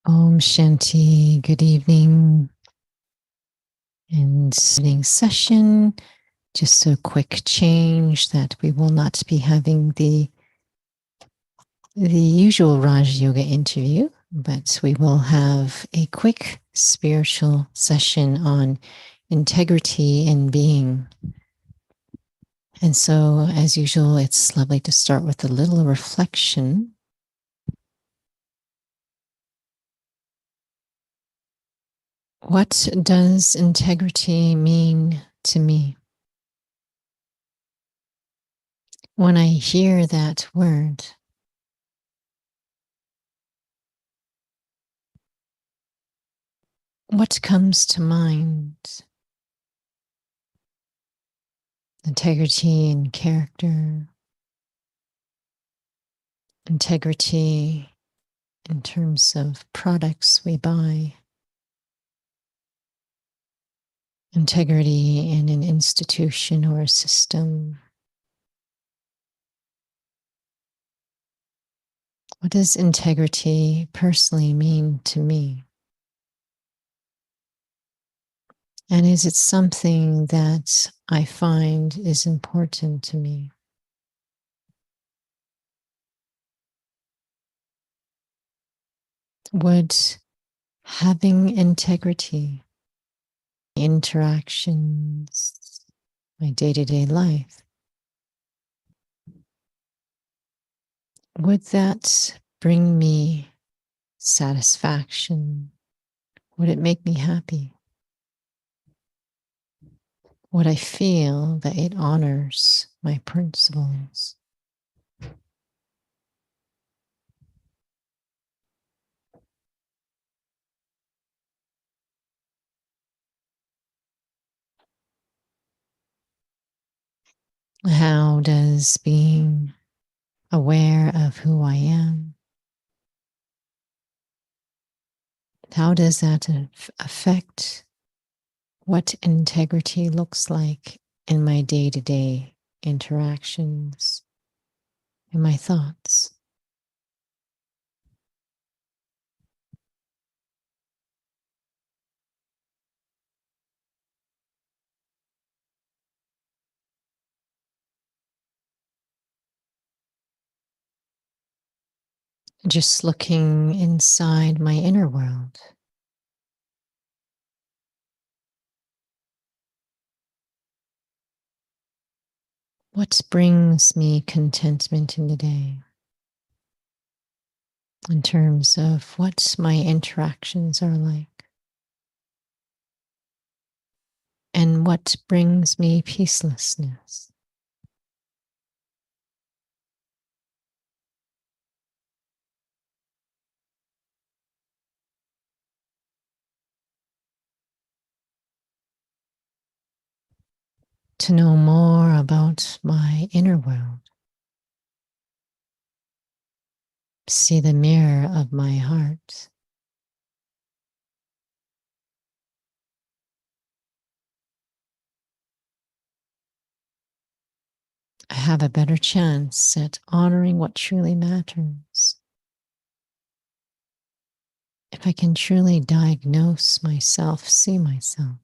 Om Shanti, good evening and evening session. Just a quick change that we will not be having the usual Raj Yoga interview, but we will have a quick spiritual session on integrity and being. And so, as usual, it's lovely to start with a little reflection. What does integrity mean to me? When I hear that word, what comes to mind? Integrity and character, integrity in terms of products we buy, integrity in an institution or a system. What does integrity personally mean to me? And is it something that I find is important to me? Would having integrity, interactions, my day-to-day life, would that bring me satisfaction? Would it make me happy? Would I feel that it honors my principles? How does being aware of who I am, how does that affect what integrity looks like in my day-to-day interactions, in my thoughts? Just looking inside my inner world. What brings me contentment in the day? In terms of what my interactions are like, and what brings me peacelessness. To know more about my inner world, see the mirror of my heart. I have a better chance at honoring what truly matters. If I can truly diagnose myself, see myself.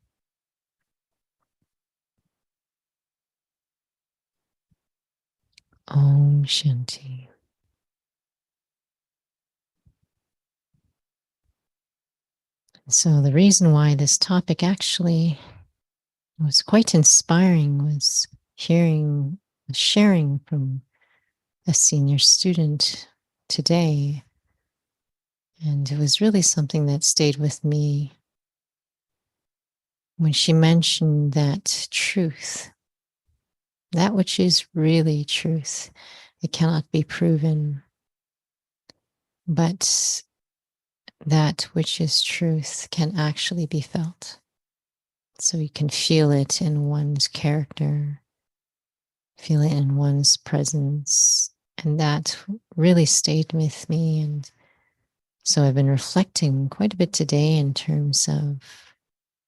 Om Shanti. So the reason why this topic actually was quite inspiring was sharing from a senior student today. And it was really something that stayed with me when she mentioned that truth, that which is really truth, it cannot be proven, but that which is truth can actually be felt. So you can feel it in one's character, feel it in one's presence. And that really stayed with me. And so I've been reflecting quite a bit today in terms of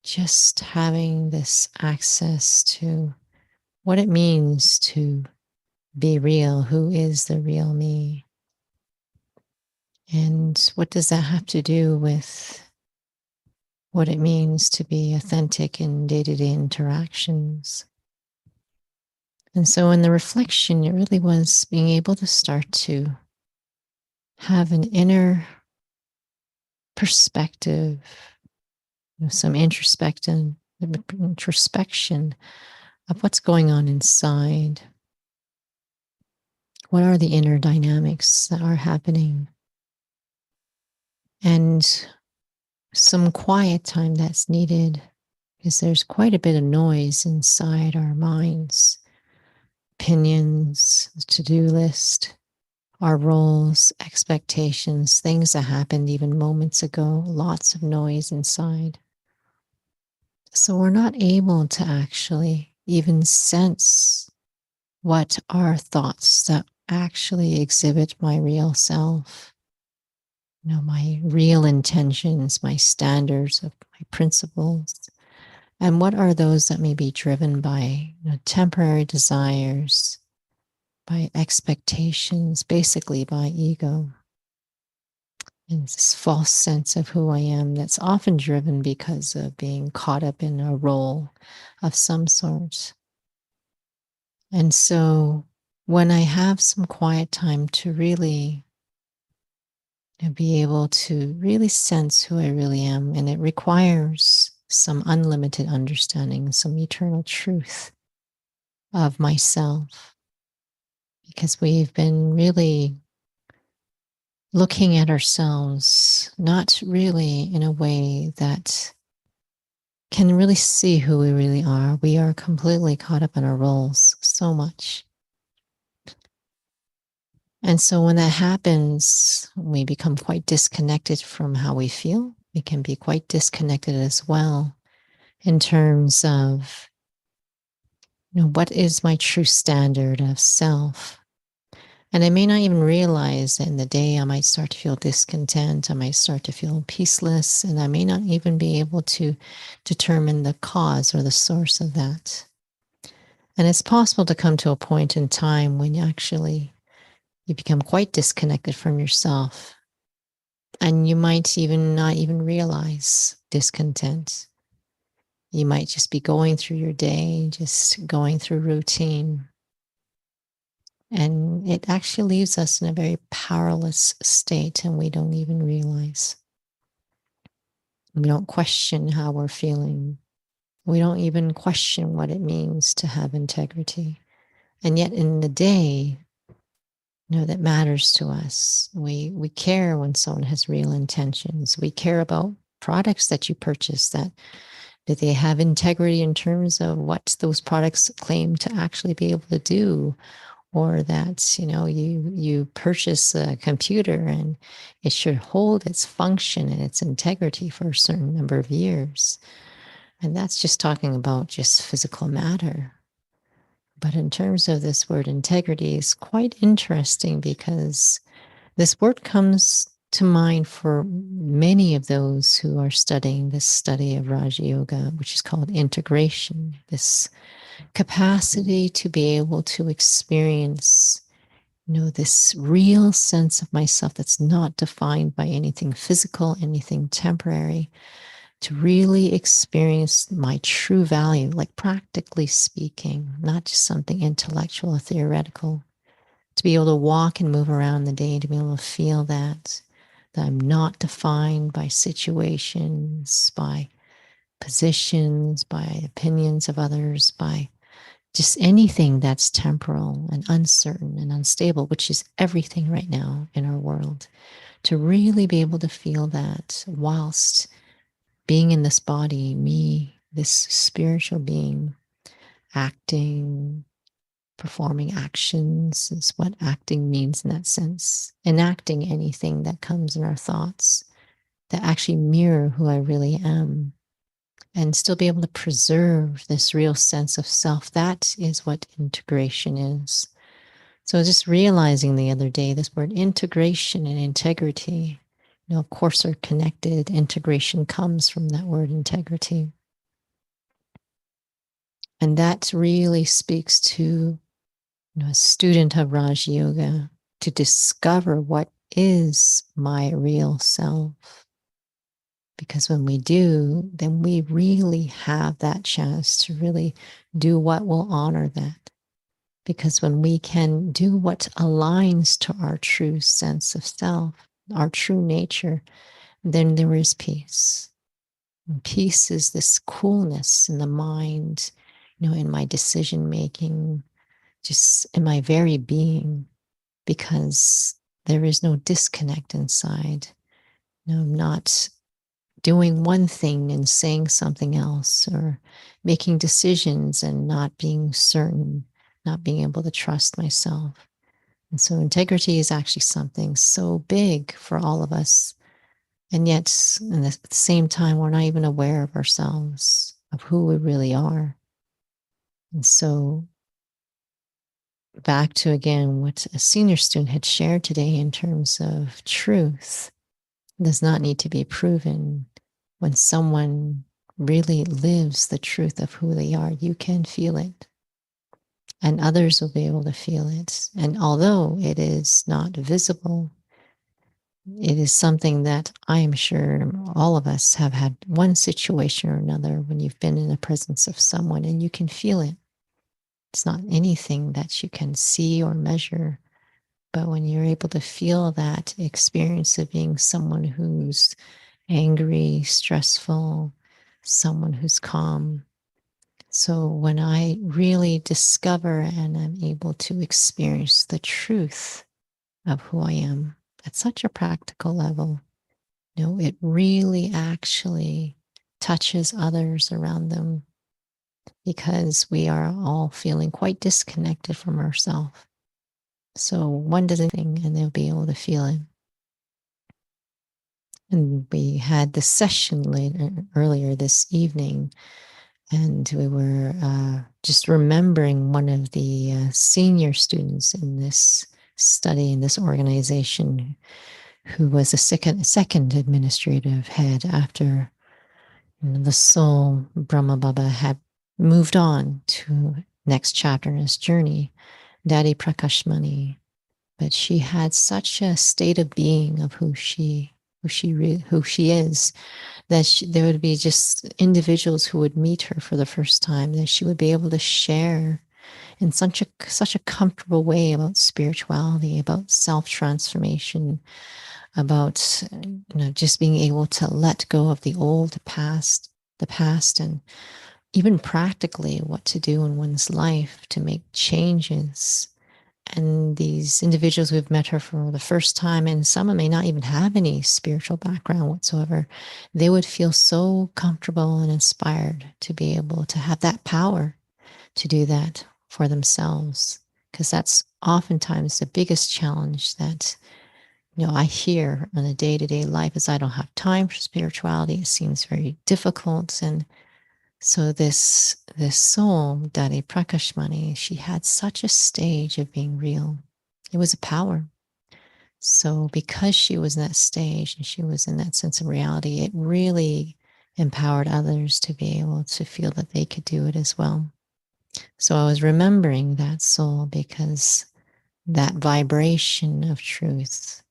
just having this access to what it means to be real. Who is the real me? And what does that have to do with what it means to be authentic in day-to-day interactions? And so in the reflection, it really was being able to start to have an inner perspective, some introspection of what's going on inside. What are the inner dynamics that are happening? And some quiet time that's needed, because there's quite a bit of noise inside our minds, opinions, to-do list, our roles, expectations, things that happened even moments ago, lots of noise inside. So we're not able to actually even sense what are thoughts that actually exhibit my real self, my real intentions, my standards of my principles. And what are those that may be driven by temporary desires, by expectations, basically by ego. And this false sense of who I am that's often driven because of being caught up in a role of some sort. And so when I have some quiet time to really be able to really sense who I really am, and it requires some unlimited understanding, some eternal truth of myself, because we've been really looking at ourselves, not really in a way that can really see who we really are. We are completely caught up in our roles so much. And so when that happens, we become quite disconnected from how we feel. We can be quite disconnected as well in terms of, what is my true standard of self? And I may not even realize that in the day I might start to feel discontent, I might start to feel peaceless, and I may not even be able to determine the cause or the source of that. And it's possible to come to a point in time when you become quite disconnected from yourself. And you might even not even realize discontent. You might just be going through your day, just going through routine. And it actually leaves us in a very powerless state, and we don't even realize. We don't question how we're feeling. We don't even question what it means to have integrity. And yet in the day, that matters to us. We care when someone has real intentions. We care about products that you purchase, that they have integrity in terms of what those products claim to actually be able to do, or that you purchase a computer and it should hold its function and its integrity for a certain number of years. And that's just talking about just physical matter. But in terms of this word integrity, is quite interesting, because this word comes to mind for many of those who are studying this study of Raja Yoga, which is called integration, this capacity to be able to experience, this real sense of myself that's not defined by anything physical, anything temporary, to really experience my true value, like practically speaking, not just something intellectual or theoretical, to be able to walk and move around the day, to be able to feel that I'm not defined by situations, by positions, by opinions of others, by just anything that's temporal and uncertain and unstable, which is everything right now in our world. To really be able to feel that whilst being in this body, me, this spiritual being, acting, performing actions is what acting means in that sense. Enacting anything that comes in our thoughts that actually mirror who I really am, and still be able to preserve this real sense of self. That is what integration is. So just realizing the other day, this word integration and integrity, of course, are connected. Integration comes from that word integrity. And that really speaks to a student of Raj Yoga, to discover what is my real self. Because when we do, then we really have that chance to really do what will honor that. Because when we can do what aligns to our true sense of self, our true nature, then there is peace. And peace is this coolness in the mind, in my decision making, just in my very being, because there is no disconnect inside. I'm not doing one thing and saying something else, or making decisions and not being certain, not being able to trust myself. And so integrity is actually something so big for all of us. And yet, at the same time, we're not even aware of ourselves, of who we really are. And so, back to again what a senior student had shared today in terms of truth does not need to be proven. When someone really lives the truth of who they are, you can feel it, and others will be able to feel it. And although it is not visible, it is something that I am sure all of us have had one situation or another when you've been in the presence of someone and you can feel it. It's not anything that you can see or measure, but when you're able to feel that experience of being someone who's angry, stressful, someone who's calm. So when I really discover and I'm able to experience the truth of who I am at such a practical level, it really actually touches others around them, because we are all feeling quite disconnected from ourselves. So one does anything and they'll be able to feel it. And we had this session earlier this evening, and we were just remembering one of the senior students in this study, in this organization, who was a second administrative head after the soul Brahma Baba had moved on to next chapter in his journey, Daddy Prakashmani. But she had such a state of being of who she is, that there would be just individuals who would meet her for the first time, that she would be able to share in such a comfortable way about spirituality, about self-transformation, about just being able to let go of the past, and even practically what to do in one's life to make changes. And these individuals who have met her for the first time, and some may not even have any spiritual background whatsoever, they would feel so comfortable and inspired to be able to have that power to do that for themselves. Because that's oftentimes the biggest challenge that I hear on a day-to-day life is I don't have time for spirituality. It seems very difficult. And so this soul, Daddy Prakashmani, she had such a stage of being real. It was a power. So because she was in that stage and she was in that sense of reality, it really empowered others to be able to feel that they could do it as well. So I was remembering that soul because that vibration of truth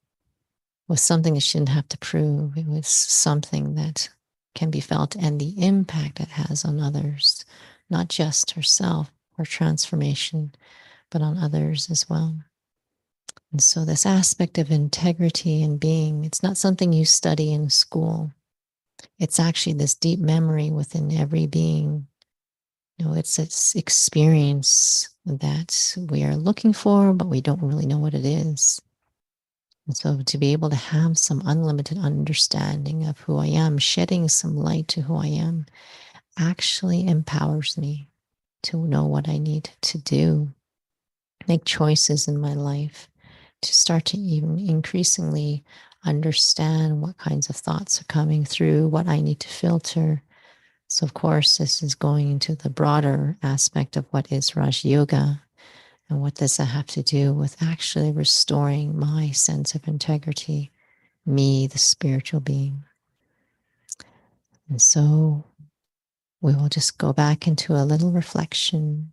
was something that she didn't have to prove. It was something that can be felt, and the impact it has on others, not just herself, her transformation, but on others as well. And so this aspect of integrity and being, it's not something you study in school. It's actually this deep memory within every being. It's this experience that we are looking for, but we don't really know what it is. And so to be able to have some unlimited understanding of who I am, shedding some light to who I am, actually empowers me to know what I need to do, make choices in my life, to start to even increasingly understand what kinds of thoughts are coming through, what I need to filter. So, of course, this is going into the broader aspect of what is Raj Yoga. And what does that have to do with actually restoring my sense of integrity, me, the spiritual being? And so we will just go back into a little reflection.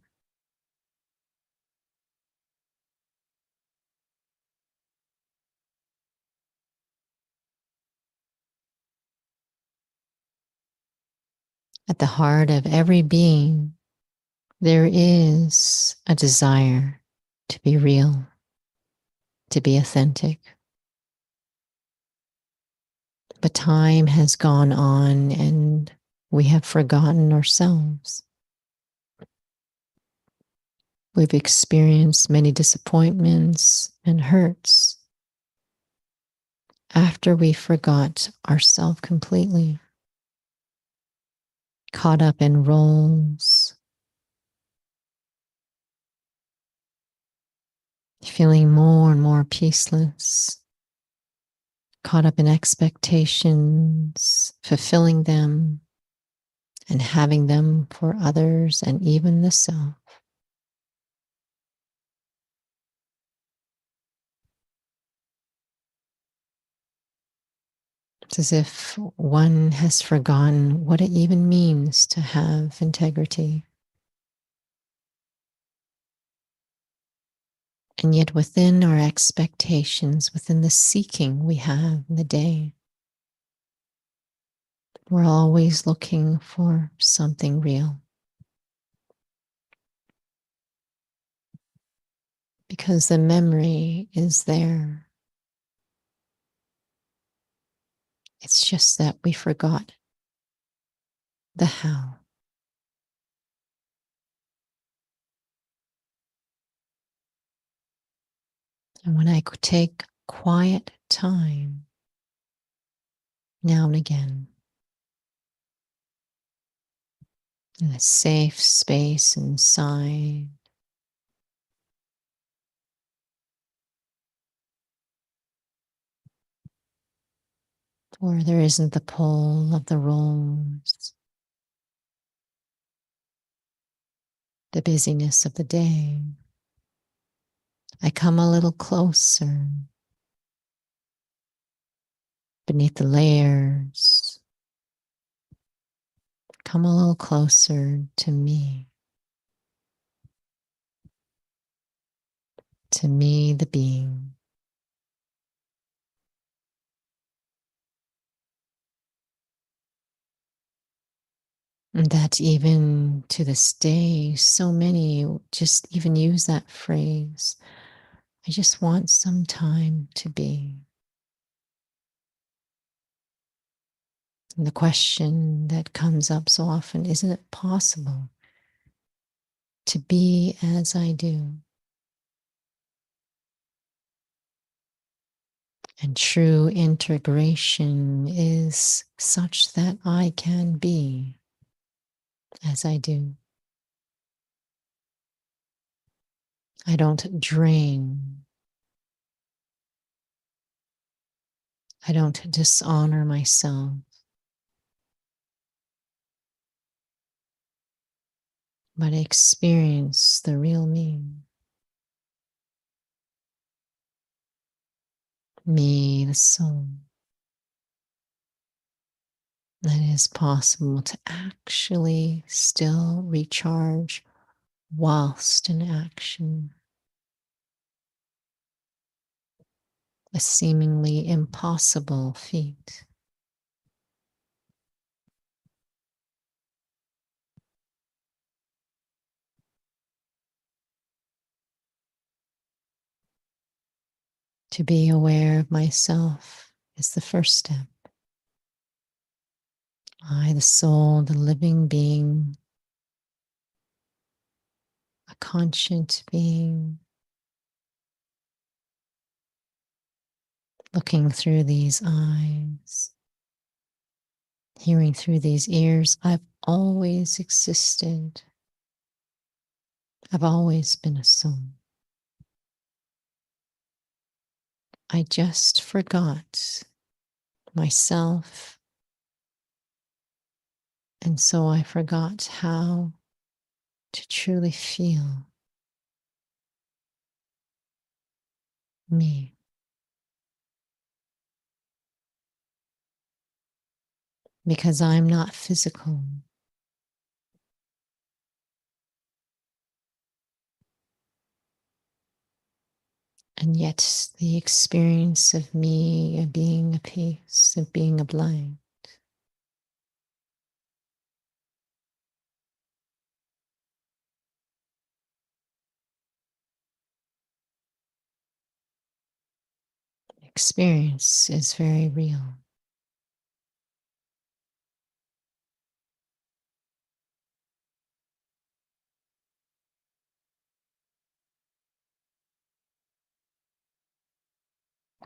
At the heart of every being, there is a desire to be real, to be authentic. But time has gone on and we have forgotten ourselves. We've experienced many disappointments and hurts after we forgot ourselves completely, caught up in roles, feeling more and more peaceless, caught up in expectations, fulfilling them, and having them for others and even the self. It's as if one has forgotten what it even means to have integrity. And yet, within our expectations, within the seeking we have in the day, we're always looking for something real. Because the memory is there. It's just that we forgot the how. And when I could take quiet time now and again in a safe space inside, where there isn't the pull of the roles, the busyness of the day, I come a little closer beneath the layers, come a little closer to me, the being. And that even to this day, so many just even use that phrase. I just want some time to be. And the question that comes up so often, isn't it possible to be as I do? And true integration is such that I can be as I do. I don't drain. I don't dishonor myself, but experience the real me, the soul. That it is possible to actually still recharge whilst in action. A seemingly impossible feat. To be aware of myself is the first step. I, the soul, the living being, a conscient being, looking through these eyes, hearing through these ears. I've always existed. I've always been a soul. I just forgot myself, and so I forgot how to truly feel me. Because I'm not physical. And yet the experience of me, of being a piece, of being a blank, experience is very real.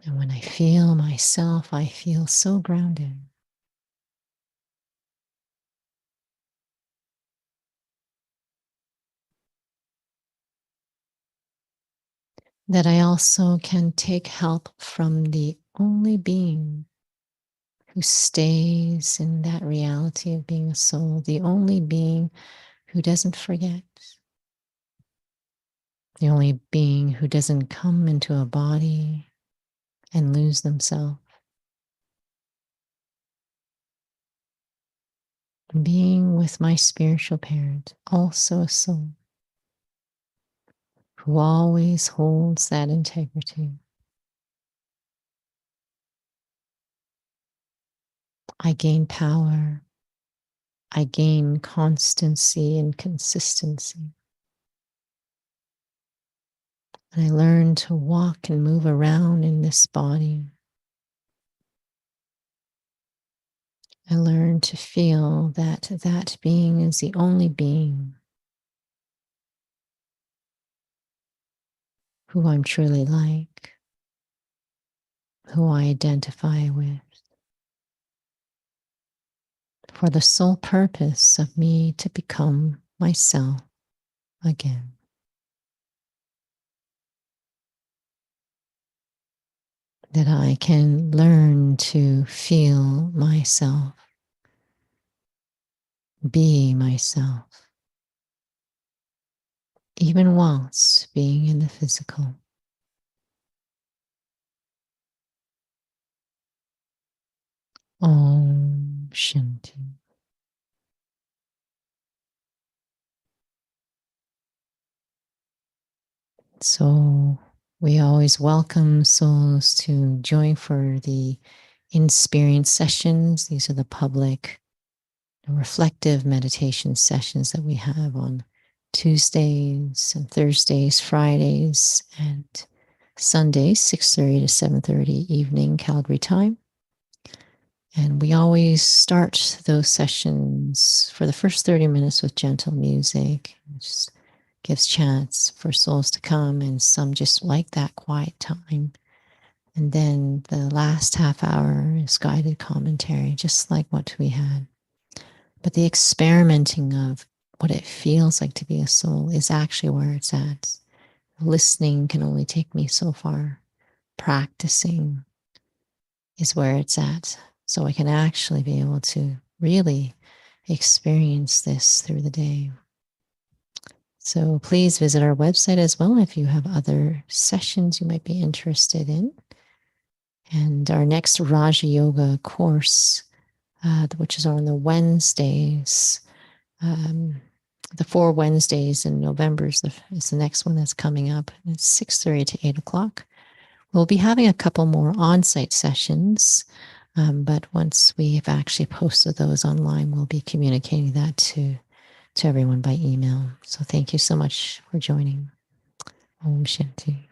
And when I feel myself, I feel so grounded. That I also can take help from the only being who stays in that reality of being a soul, the only being who doesn't forget, the only being who doesn't come into a body and lose themselves. Being with my spiritual parent, also a soul, who always holds that integrity. I gain power. I gain constancy and consistency. And I learn to walk and move around in this body. I learn to feel that that being is the only being who I'm truly like, who I identify with, for the sole purpose of me to become myself again. That I can learn to feel myself, be myself, even whilst being in the physical. Om Shanti. So we always welcome souls to join for the Insperience sessions. These are the public reflective meditation sessions that we have on Tuesdays and Thursdays, Fridays, and Sundays, 6:30 to 7:30 evening Calgary time. And we always start those sessions for the first 30 minutes with gentle music. It just gives chance for souls to come, and some just like that quiet time. And then the last half hour is guided commentary, just like what we had. But the experimenting of what it feels like to be a soul is actually where it's at. Listening can only take me so far. Practicing is where it's at. So I can actually be able to really experience this through the day. So please visit our website as well if you have other sessions you might be interested in. And our next Raja Yoga course, which is on the Wednesdays, the 4 Wednesdays in November is the next one that's coming up. It's 6:30 to 8 o'clock. We'll be having a couple more on-site sessions, but once we've actually posted those online, we'll be communicating that to everyone by email. So thank you so much for joining. Om Shanti.